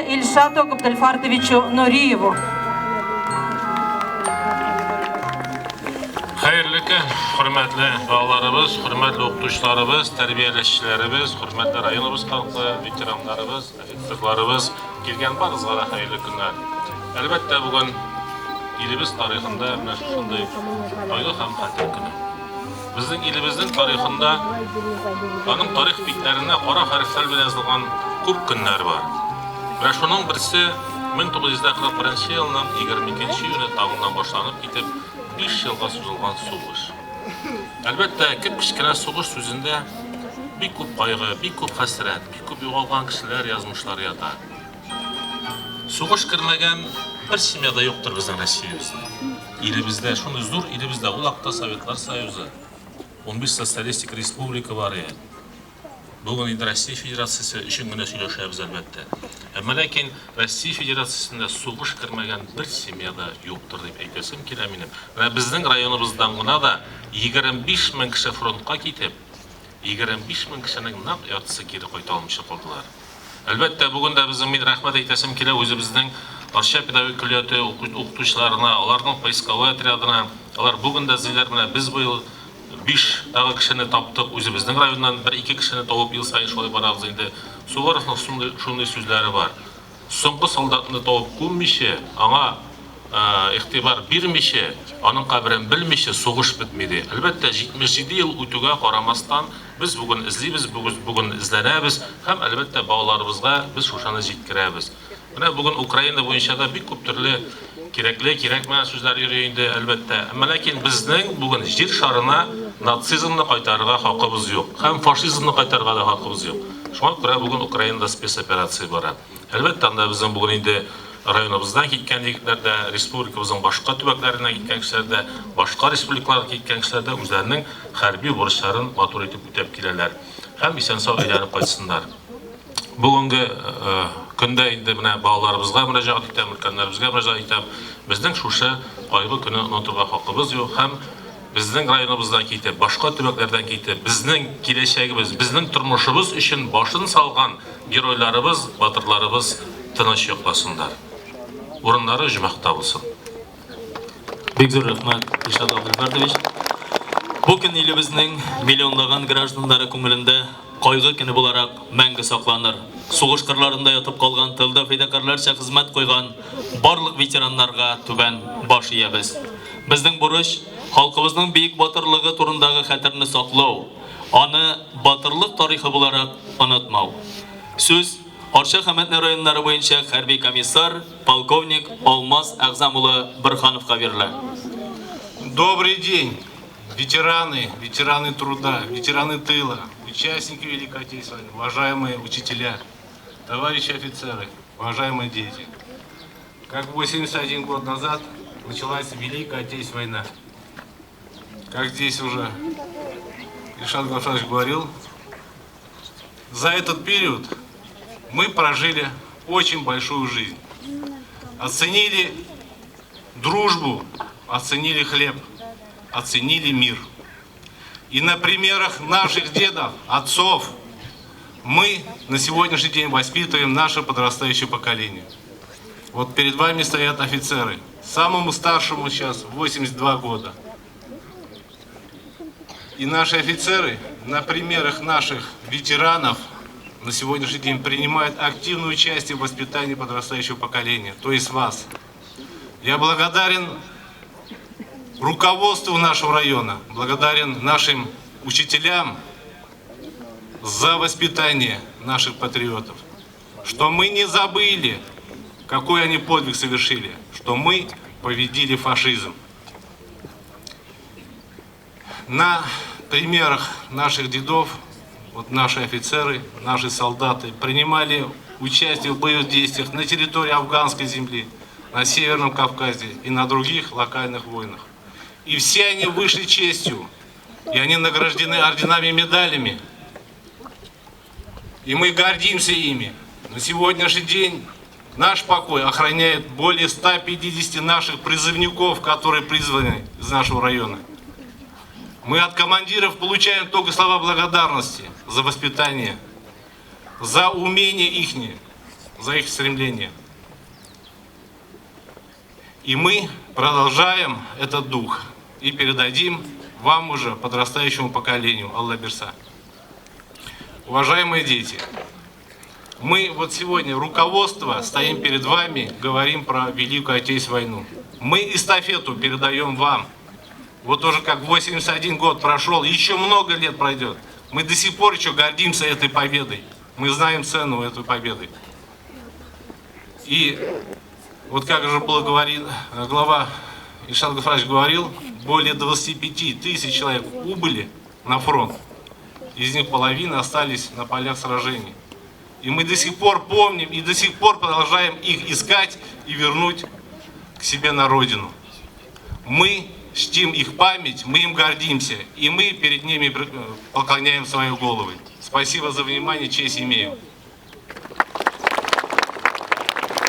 Ильшату Габдельфардовичу Нуриеву. Hayırlı gün, hürmetli bağlarımız, hürmetli okutuşlarımız, terbiyeleşçilerimiz, hürmetli rayonumuz halkı, veteranlarımız, ofitserlarımız, gelgen barızlara hayırlı günler. Elbette bugün ilimiz tarihinde şunday ayrı hem hatir günü. Bizning ilimizning tarixida onun tarix bitlerine qora harflar bilan yozilgan ko'p kunlar bor. Va shuning birisi 1941 yilning 22 iyuni tag'indan boshlanib ketib 5 yilga suzilgan so'g'ish. Albatta, kichkina so'g'ish so'zida bir ko'p qayg'u, bir ko'p hasrat, bir ko'p yo'qolgan kishilar yozmishlari yotar. So'g'ish kirmagan bir simyada yo'qdir bizning Rossiyamizda. Ilimizda, shuni zo'r ilimizda uloqda Sovetlar Soyuzi 15 Sotsialistik Respublika var ya. Bugün indi Rossiya Federatsiyasi üçün güne söyleşemiz elbette. Ama lakin Rossiya Federatsiyasında soğuş kirmegen bir semiyada yoktur deyip aytasım ki eminim. Ve bizning rayonimizdan gına da 25 bin kişi frontga ketip, 25 bin kişinin naq yartısı geri qaytarılmışı qoldılar. Elbette bugün de bizim men rahmat aytasım ki o'zimizning Arşa pedagogik kulliyati o'qituvchilarına, ularning poiskovoy otryadına, ular bugün de zillar bilan biz bu yil 5 tagı kişini taptık, o'zimizning rayondan 1-2 kişini topib yil sayin şolay baramiz endi. Suvarovning shunday so'zlari bor. So'nggi soldatni topib ko'mmishi, anga e'tibor bermishi, onun qabrini bilmishi so'g'ish bitmedi. Albatta 77 yil o'tiga qaramasdan biz bugün izlaymiz, bugün izlanamiz, ham albatta bog'larimizga biz o'shani yetkiramiz. Mana bugün Ukraina bo'yicha da bir ko'p turli kerakmas so'zlar yurayindi albatta. Ammo lekin bizning bugün yer sharina natsizmni qaytarishga haqqimiz yo'q. Ham fashizmni qaytarishga da haqqimiz yo'q. Shunga ko'ra bugün Ukrainada spetsoperatsiya bo'ladi. Albatta bizning bugün endi rayonimizdan ketgan yigitlarda, respublikamizning boshqa tubaklaridan ketgan kishilarda, boshqa respublikalarga ketgan kishilarda o'zlarining harbiy burchlarini motor etib o'tab keladilar. Ham eson-sog' aylanib qaytsinlar. Bugungi kunda endi mana bog'larimizga murojaat etamiz, kanlarimizga murojaat etamiz. Bizning shusha qayg'u kuni unuturga haqqimiz yo'q. Ham bizning rayonimizdan ketib, boshqa tubaklardan ketib, bizning kelajagimiz, bizning turmushimiz uchun boshini solgan giroylarimiz, botirlarimiz tinch yo'qlasinlar. O'rinlari jumoqda bo'lsin. Bek zo'r rahmat, Ильшат Габдельфардович. Bu kun elimizning millionlagan gражданлары ko'ngilida qayg'u kuni bo'larak мәңгі saqlanır. Soğuş qırlarında yatıp qalgan tılda fedakarlarcha xizmat qo'ygan barliq veteranlarga tuban bosh iyamiz. Bizning burush xalqimizning buyuk botirligi turindagi xatarni saqlov, uni botirlik tarixi bo'larak unutmau. So'z Archa Xamatna rayonlari bo'yicha harbiy komissar polkovnik Olmaz Ag'zamo'li Birxonovga beriladi. Добрый день, ветераны труда, ветераны тыла, участники Великой Отечественной войны, уважаемые учителя, товарищи офицеры, уважаемые дети. Как 81 год назад началась Великая Отечественная война. Как здесь уже Ильшат Габдельфардович говорил, за этот период мы прожили очень большую жизнь. Оценили дружбу, оценили хлеб, оценили мир. И на примерах наших дедов, отцов, мы на сегодняшний день воспитываем наше подрастающее поколение. Вот перед вами стоят офицеры. Самому старшему сейчас 82 года. И наши офицеры на примерах наших ветеранов на сегодняшний день принимают активное участие в воспитании подрастающего поколения, то есть вас. Я благодарен руководству нашего района, благодарен нашим учителям за воспитание наших патриотов, что мы не забыли, какой они подвиг совершили, что мы победили фашизм. На примерах наших дедов, вот наши офицеры, наши солдаты принимали участие в боевых действиях на территории афганской земли, на Северном Кавказе и на других локальных войнах. И все они вышли честью, и они награждены орденами и медалями. И мы гордимся ими. На сегодняшний день наш покой охраняет более 150 наших призывников, которые призваны из нашего района. Мы от командиров получаем только слова благодарности за воспитание, за умение ихнее. за их стремление. И мы продолжаем этот дух и передадим вам уже, подрастающему поколению. Аллах берса. Уважаемые дети, мы вот сегодня, руководство, стоим перед вами, говорим про Великую Отечественную войну. Мы эстафету передаем вам. Вот уже как 81 год прошел, еще много лет пройдет. Мы до сих пор еще гордимся этой победой. Мы знаем цену этой победы. И вот как же было говорил, глава Ильшат Гафарович говорил, более 25 тысяч человек убыли на фронт. Из них половина остались на полях сражений. И мы до сих пор помним и до сих пор продолжаем их искать и вернуть к себе на родину. Мы чтим их память, мы им гордимся, и мы перед ними поклоняем свои головы. Спасибо за внимание, честь имею.